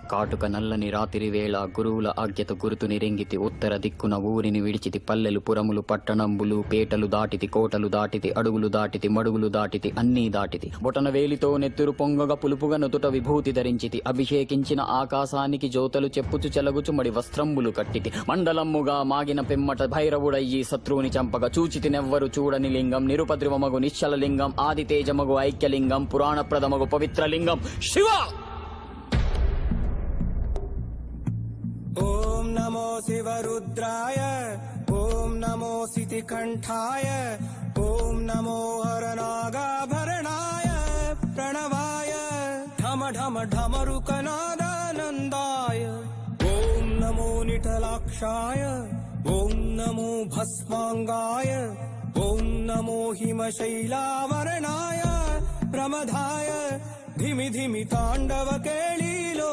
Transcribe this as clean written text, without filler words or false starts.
కాటుక నల్లని రాత్రి వేళ గురువుల ఆజ్ఞత గురుతుని రెంగితి ఉత్తర దిక్కున ఊరిని విడిచితి పల్లెలు పురములు పట్టణంబులు పేటలు దాటితి కోటలు దాటితి అడుగులు దాటితి మడుగులు దాటితి అన్నీ దాటితి బొటన వేలితో నెత్తురు పొంగగా పులుపుగా నుదుట విభూతి ధరించితి అభిషేకించిన ఆకాశానికి జ్యోతలు చెప్పుచు చెలగుచు మడి వస్త్రంబులు కట్టితి మండలమ్ముగా మాగిన పిమ్మట భైరవుడయ్యి శత్రువుని చంపగా చూచితి నెవ్వరు చూడని లింగం నిరుపద్రవమగు నిశ్చల లింగం ఆది తేజమగు ఐక్యలింగం పురాణప్రదమగు పవిత్రలింగం శివ. ఓం నమో శివరుద్రాయ ఓం నమో సితికంఠాయ ఓం నమో హరనాగాభరణాయ ప్రణవాయ ఢమ ఢమ ఢమరుకనాదానందాయ ఓం నమో నిఠలాక్షాయ ఓం నమో భస్మాంగాయ ఓం నమో హిమశైలావరణాయ ప్రమదాయ ధిమి ధిమి తాండవ కేళీలో